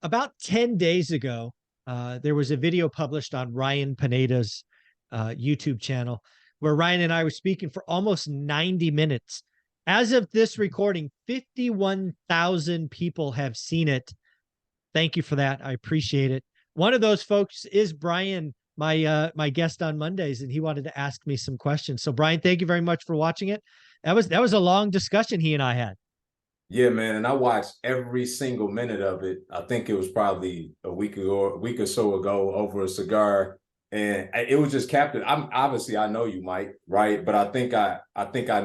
about 10 days ago, there was a video published on Ryan Pineda's YouTube channel where Ryan and I were speaking for almost 90 minutes. As of this recording, 51,000 people have seen it. Thank you for that. I appreciate it. One of those folks is Brian, my guest on Mondays, and he wanted to ask me some questions. So Brian, thank you very much for watching it. That was a long discussion he and I had. Yeah, man, and I watched every single minute of it. I think it was probably a week or so ago over a cigar, and it was just captive. I'm obviously I know you, Mike, right? But I think I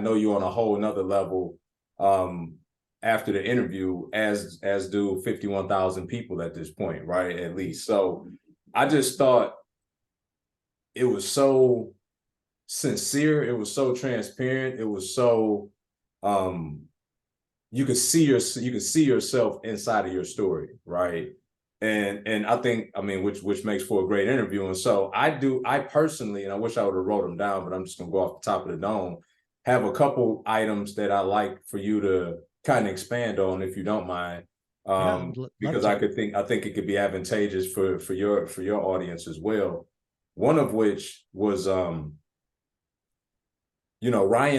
know you on a whole nother level after the interview, as do 51,000 people at this point, right? At least. So I just thought it was so sincere, it was so transparent, it was so you could see yourself inside of your story, right? And I think, I mean, which makes for a great interview. And so I personally, and I wish I would have wrote them down, but I'm just gonna go off the top of the dome, have a couple items that I like for you to kind of expand on, if you don't mind. Because I think it could be advantageous for your audience as well. One of which was Ryan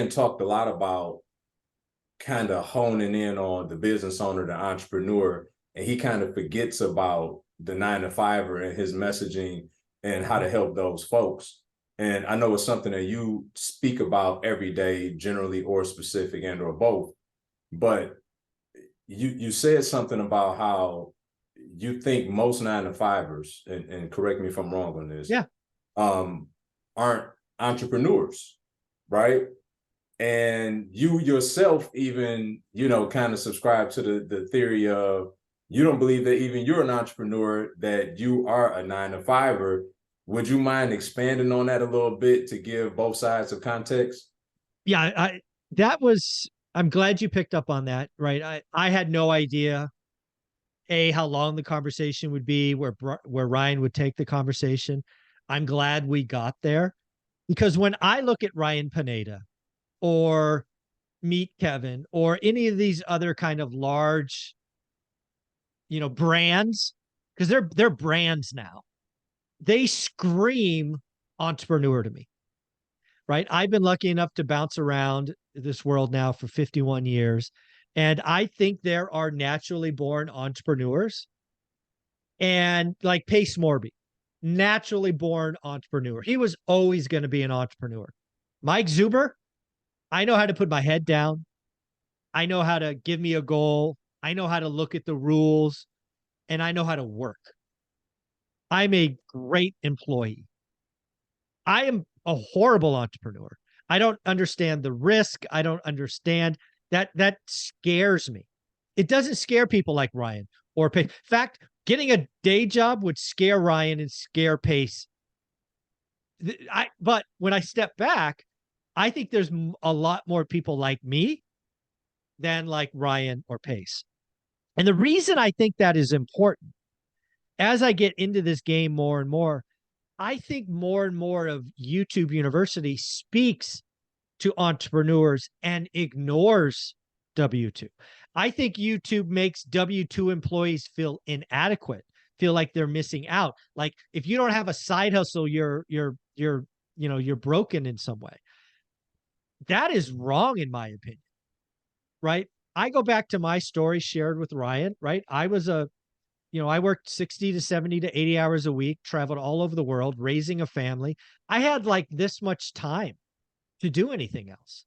talked a lot about kind of honing in on the business owner, the entrepreneur, and he kind of forgets about the 9-to-5er and his messaging and how to help those folks. And I know it's something that you speak about every day, generally or specific and or both. But you said something about how you think most 9-to-5ers, and correct me if I'm wrong on this, yeah, aren't entrepreneurs, right? And you yourself even, kind of subscribe to the theory of, you don't believe that even you're an entrepreneur, that you are a 9-to-5er. Would you mind expanding on that a little bit to give both sides of context? Yeah, I'm glad you picked up on that, right? I had no idea, how long the conversation would be, where Ryan would take the conversation. I'm glad we got there, because when I look at Ryan Pineda or Meet Kevin or any of these other kind of large, brands, because they're brands now, they scream entrepreneur to me, right? I've been lucky enough to bounce around this world now for 51 years. And I think there are naturally born entrepreneurs, and like Pace Morby, naturally born entrepreneur. He was always going to be an entrepreneur. Mike Zuber, I know how to put my head down. I know how to give me a goal. I know how to look at the rules, and I know how to work. I'm a great employee. I am a horrible entrepreneur. I don't understand the risk. I don't understand that. That scares me. It doesn't scare people like Ryan or Pace. In fact, getting a day job would scare Ryan and scare Pace. But when I step back, I think there's a lot more people like me than like Ryan or Pace. And the reason I think that is important, as I get into this game more and more, I think more and more of YouTube University speaks to entrepreneurs and ignores W2. I think YouTube makes W2 employees feel inadequate, feel like they're missing out. Like if you don't have a side hustle, you're broken in some way. That is wrong, in my opinion, right? I go back to my story shared with Ryan, right? I worked 60 to 70 to 80 hours a week, traveled all over the world, raising a family. I had like this much time to do anything else.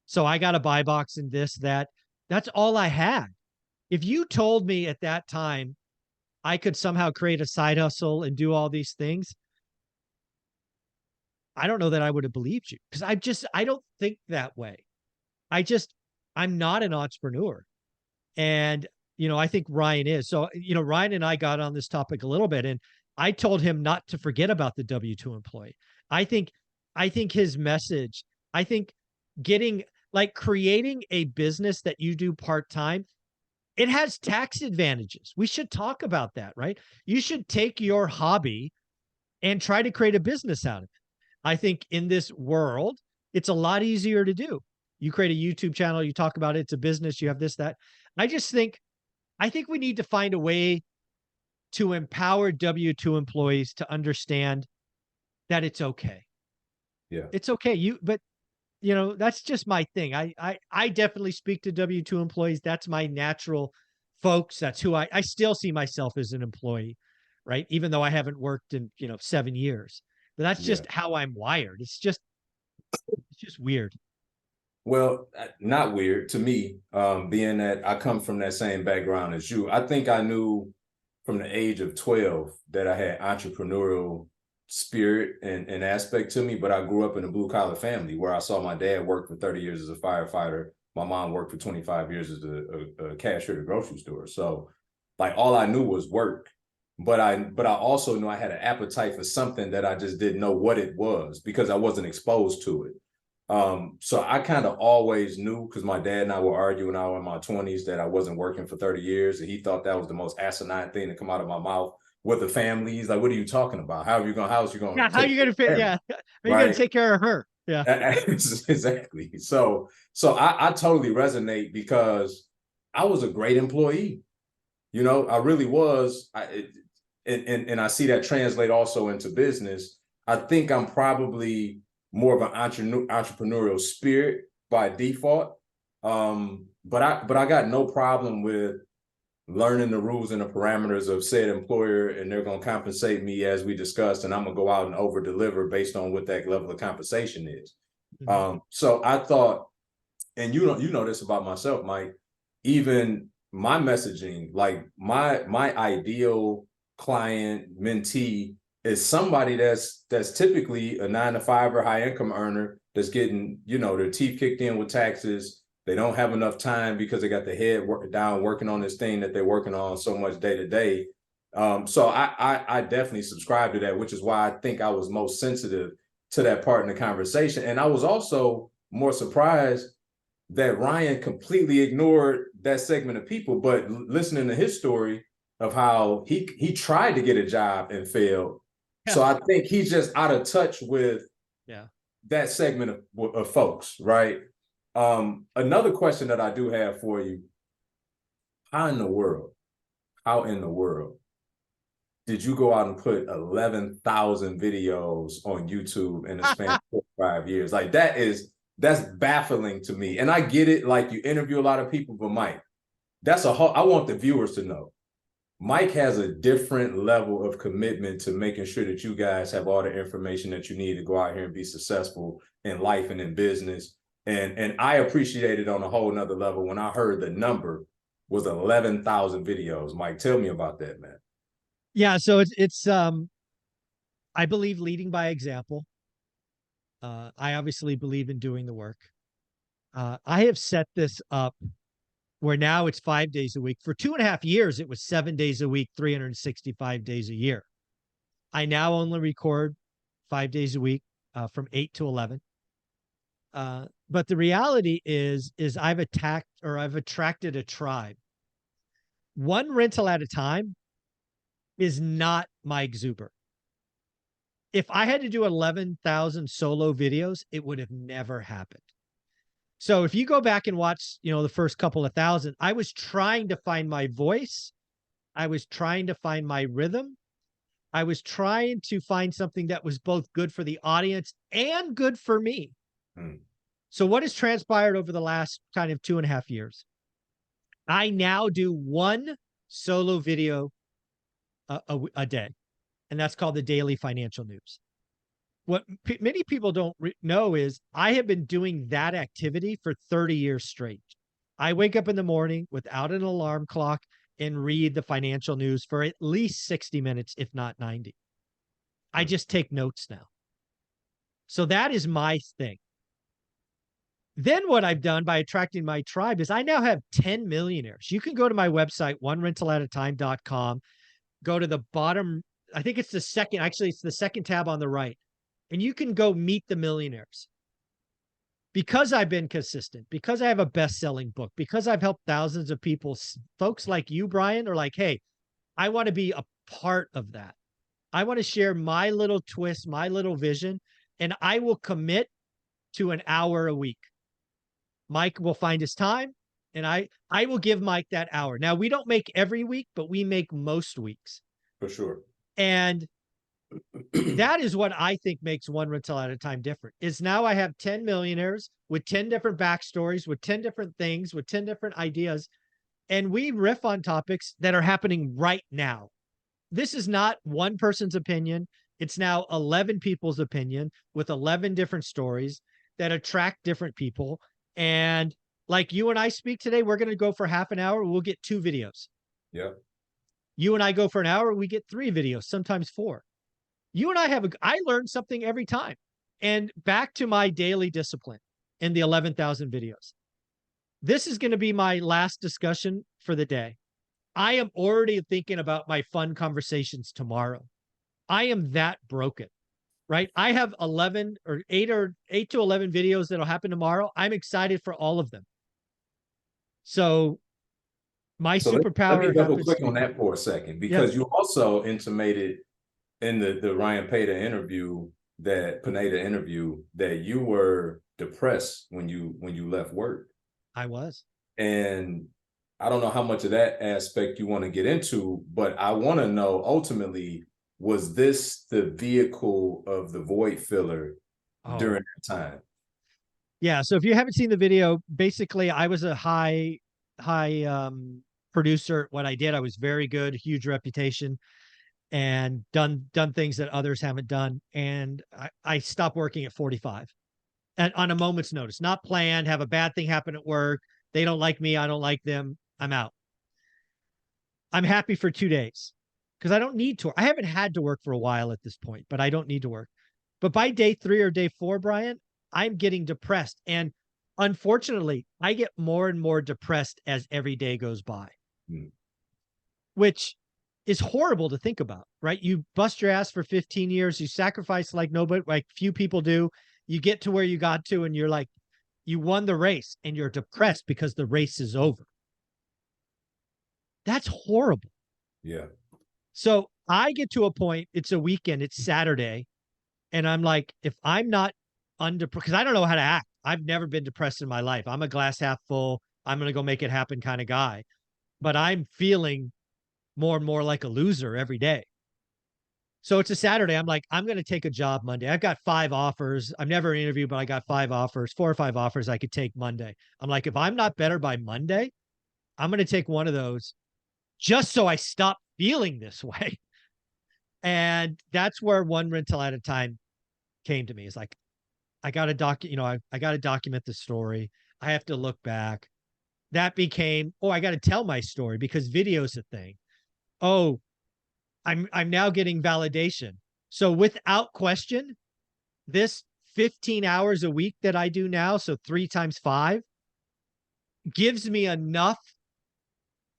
So I got a buy box and this, that. That's all I had. If you told me at that time I could somehow create a side hustle and do all these things, I don't know that I would have believed you, because I don't think that way. I'm not an entrepreneur. And, I think Ryan is. So, Ryan and I got on this topic a little bit, and I told him not to forget about the W2 employee. I think his message, creating a business that you do part-time, it has tax advantages. We should talk about that, right? You should take your hobby and try to create a business out of it. I think in this world, it's a lot easier to do. You create a YouTube channel, you talk about it, it's a business, you have this, that. I think we need to find a way to empower W-2 employees to understand that it's okay. Yeah. It's okay. But you know, that's just my thing. I definitely speak to W-2 employees. That's my natural folks. That's who I still see myself as an employee, right? Even though I haven't worked in, 7 years, but that's Yeah. just how I'm wired. It's just weird. Well, not weird to me, being that I come from that same background as you. I think I knew from the age of 12 that I had entrepreneurial spirit and aspect to me, but I grew up in a blue collar family where I saw my dad work for 30 years as a firefighter. My mom worked for 25 years as a cashier at a grocery store. So like all I knew was work. But I also knew I had an appetite for something that I just didn't know what it was because I wasn't exposed to it. So I kind of always knew because my dad and I were arguing when I was in my 20s that I wasn't working for 30 years. And he thought that was the most asinine thing to come out of my mouth with the family. He's like, what are you talking about? How are you going Yeah. to How take you care going to of fit? family? Yeah. How you going to Right. take care of her? Yeah. Exactly. So I totally resonate because I was a great employee. You know, I really was. And I see that translate also into business. I think I'm probably more of an entrepreneurial spirit by default. But I got no problem with learning the rules and the parameters of said employer, and they're going to compensate me as we discussed, and I'm going to go out and over deliver based on what that level of compensation is. So I thought, and you know this about myself, Mike, even my messaging, like my ideal client mentee is somebody that's typically a 9 to 5 or high income earner that's getting, their teeth kicked in with taxes. They don't have enough time because they got the head down working on this thing that they're working on so much day to day. So I definitely subscribe to that, which is why I think I was most sensitive to that part in the conversation. And I was also more surprised that Ryan completely ignored that segment of people, but listening to his story of how he tried to get a job and failed. Yeah. So I think he's just out of touch with that segment of folks, right? Another question that I do have for you: How in the world? How in the world did you go out and put 11,000 videos on YouTube in the span of 4 or 5 years? Like that's baffling to me. And I get it, like you interview a lot of people, but Mike, I want the viewers to know. Mike has a different level of commitment to making sure that you guys have all the information that you need to go out here and be successful in life and in business. And I appreciate it on a whole nother level when I heard the number was 11,000 videos. Mike, tell me about that, man. Yeah. So it's I believe leading by example. I obviously believe in doing the work. I have set this up where now it's 5 days a week. For 2.5 years, it was 7 days a week, 365 days a year. I now only record 5 days a week from 8 to 11. But the reality is I've attracted a tribe. One rental at a time is not my exuber. If I had to do 11,000 solo videos, it would have never happened. So if you go back and watch, the first couple of thousand, I was trying to find my voice. I was trying to find my rhythm. I was trying to find something that was both good for the audience and good for me. So what has transpired over the last kind of 2.5 years? I now do one solo video a day, and that's called the Daily Financial News. What many people don't know is I have been doing that activity for 30 years straight. I wake up in the morning without an alarm clock and read the financial news for at least 60 minutes, if not 90. I just take notes now. So that is my thing. Then what I've done by attracting my tribe is I now have 10 millionaires. You can go to my website, onerentalatatime.com, go to the bottom. I think it's it's the second tab on the right. And you can go meet the millionaires. Because I've been consistent, because I have a best-selling book, because I've helped thousands of people, folks like you, Brian, are like, hey, I want to be a part of that. I want to share my little twist, my little vision, and I will commit to an hour a week. Mike will find his time, and I will give Mike that hour. Now, we don't make every week, but we make most weeks. For sure. And that is what I think makes One Rental at a Time different. Is now I have 10 millionaires with 10 different backstories, with 10 different things, with 10 different ideas, and we riff on topics that are happening right now. This is not one person's opinion. It's now 11 people's opinion with 11 different stories that attract different people. And like you and I speak today, we're going to go for half an hour. We'll get 2 videos. Yeah. You and I go for an hour, we get 3 videos, sometimes 4. You and I learned something every time. And back to my daily discipline in the 11,000 videos. This is going to be my last discussion for the day. I am already thinking about my fun conversations tomorrow. I am that broken, right? I have 11 or 8 to 11 videos that'll happen tomorrow. I'm excited for all of them. So my So let me superpower double happens click to be on that fun. for a second, Yeah, because you also intimated in the Ryan Pineda interview, that Pineda interview, that you were depressed when you left work. I was. And I don't know how much of that aspect you want to get into, but I want to know ultimately, was this the vehicle of the void filler Oh, during that time? yeah. So if you haven't seen the video, basically I was a high producer. What I did, I was very good, huge reputation, and done things that others haven't done. And I stopped working at 45 and on a moment's notice, not planned, have a bad thing happen at work. They don't like me. I don't like them. I'm out. I'm happy for 2 days because I don't need to. I haven't had to work for a while at this point, but I don't need to work. But by day 3 or day 4, Brian, I'm getting depressed. And unfortunately, I get more and more depressed as every day goes by, Hmm. which is horrible to think about, right? You bust your ass for 15 years, you sacrifice like nobody, like few people do. You get to where you got to, and you're like, you won the race and you're depressed because the race is over. That's horrible. Yeah. So I get to a point, it's a weekend, it's Saturday, and I'm like, if I'm not undepressed, because I don't know how to act. I've never been depressed in my life. I'm a glass half full, I'm going to go make it happen kind of guy. But I'm feeling more and more like a loser every day. So it's a Saturday. I'm like, I'm going to take a job Monday. I've got 5 offers. I've never interviewed, but I got 5 offers, 4 or 5 offers I could take Monday. I'm like, if I'm not better by Monday, I'm going to take one of those just so I stop feeling this way. And that's where One Rental at a Time came to me. It's like, I got to I got to document the story. I have to look back. That became, oh, I got to tell my story because video's a thing. Oh, I'm now getting validation. So without question, this 15 hours a week that I do now, so 3 times 5, gives me enough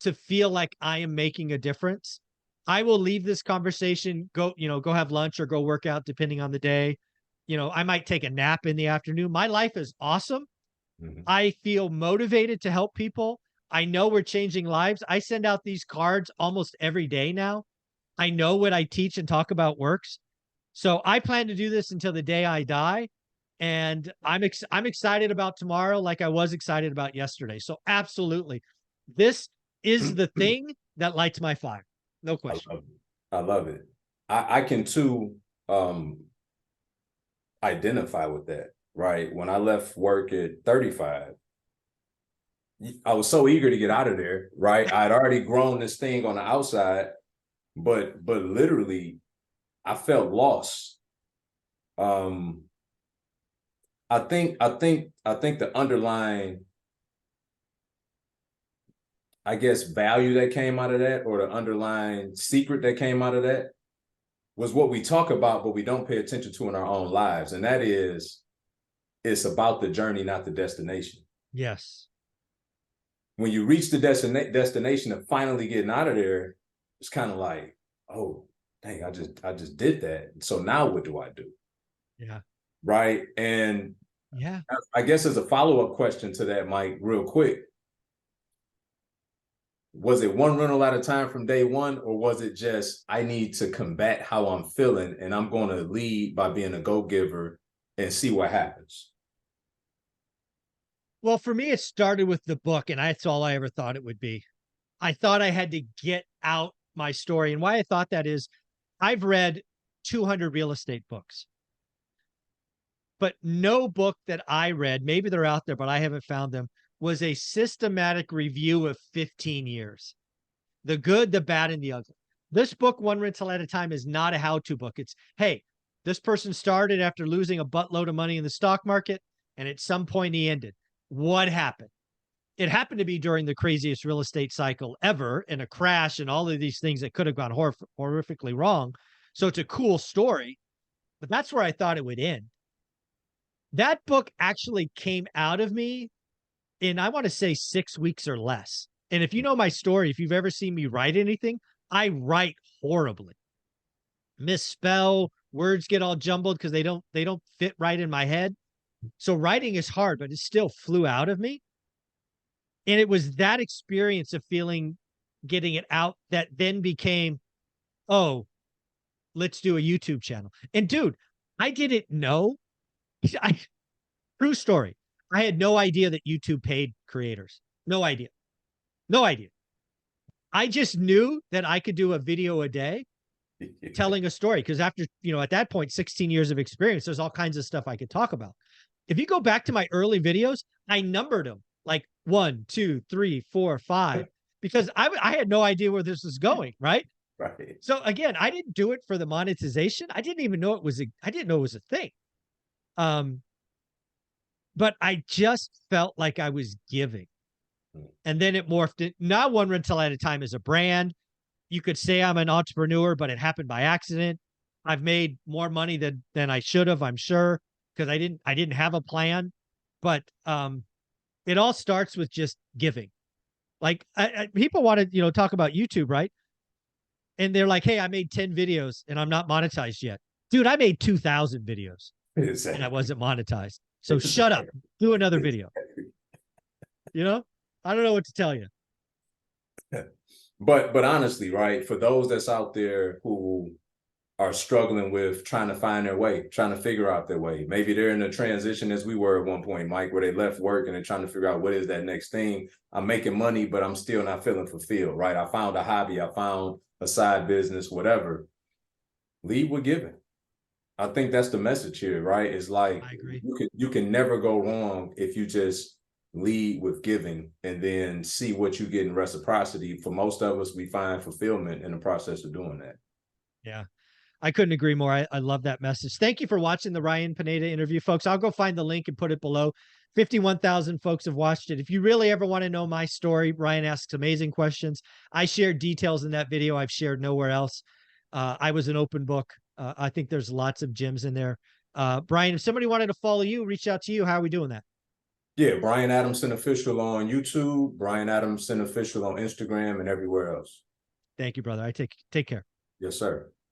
to feel like I am making a difference. I will leave this conversation, go have lunch or go work out depending on the day. I might take a nap in the afternoon. My life is awesome. Mhm. I feel motivated to help people. I know we're changing lives. I send out these cards almost every day now. I know what I teach and talk about works. So I plan to do this until the day I die. And I'm excited about tomorrow like I was excited about yesterday. So absolutely. This is the thing that lights my fire. No I question. love it. I love it. I can too identify with that, right? When I left work at 35, I was so eager to get out of there, right? I'd already grown this thing on the outside, but literally I felt lost. Um I think the underlying, I guess, value that came out of that, or the underlying secret that came out of that, was what we talk about, but we don't pay attention to in our own lives. And that is, it's about the journey, not the destination. Yes. When you reach the destination of finally getting out of there, it's kind of like, oh, dang, I just did that. So now what do I do? Yeah. Right. And Yeah. I guess as a follow-up question to that, Mike, real quick, was it one rental at a time from day one, or was it just, I need to combat how I'm feeling and I'm going to lead by being a go-giver and see what happens? Well, for me, it started with the book, and that's all I ever thought it would be. I thought I had to get out my story. And why I thought that is I've read 200 real estate books, but no book that I read, maybe they're out there, but I haven't found them, was a systematic review of 15 years. The good, the bad, and the ugly. This book, One Rental at a Time, is not a how-to book. It's, hey, this person started after losing a buttload of money in the stock market, and at some point he ended. What happened? It happened to be during the craziest real estate cycle ever, in a crash and all of these things that could have gone horrifically wrong. So it's a cool story, but that's where I thought it would end. That book actually came out of me in, I want to say, 6 weeks or less. And if you know my story, if you've ever seen me write anything, I write horribly. Misspell, words get all jumbled because they don't fit right in my head. So writing is hard, but it still flew out of me. And it was that experience of getting it out that then became, oh, let's do a YouTube channel. And dude, I didn't know. True story. I had no idea that YouTube paid creators. No idea. No idea. I just knew that I could do a video a day telling a story. Because after, at that point, 16 years of experience, there's all kinds of stuff I could talk about. If you go back to my early videos, I numbered them like 1, 2, 3, 4, 5, because I had no idea where this was going. Right. Right. So again, I didn't do it for the monetization. I didn't even know it was a thing. But I just felt like I was giving. And then it morphed it. Now One Rental at a Time is a brand. You could say I'm an entrepreneur, but it happened by accident. I've made more money than I should have, I'm sure, because I didn't have a plan. But it all starts with just giving. Like people want to, talk about YouTube, right? And they're like, hey, I made 10 videos and I'm not monetized yet. Dude, I made 2,000 videos and I wasn't monetized. So shut up. Do another video. I don't know what to tell you. But honestly, right, for those that's out there who are struggling with trying to find their way, trying to figure out their way, maybe they're in a transition as we were at one point, Mike, where they left work and they're trying to figure out what is that next thing. I'm making money, but I'm still not feeling fulfilled, right? I found a hobby, I found a side business, whatever. Lead with giving. I think that's the message here, right? It's like, I agree. You can never go wrong if you just lead with giving and then see what you get in reciprocity. For most of us, we find fulfillment in the process of doing that. Yeah, I couldn't agree more. I love that message. Thank you for watching the Ryan Pineda interview, folks. I'll go find the link and put it below. 51,000 folks have watched it. If you really ever want to know my story, Ryan asks amazing questions. I shared details in that video I've shared nowhere else. I was an open book. I think there's lots of gems in there. Brian, if somebody wanted to follow you, reach out to you, how are we doing that? Yeah, Brian Adamson Official on YouTube, Brian Adamson Official on Instagram and everywhere else. Thank you, brother. Take care. Yes, sir.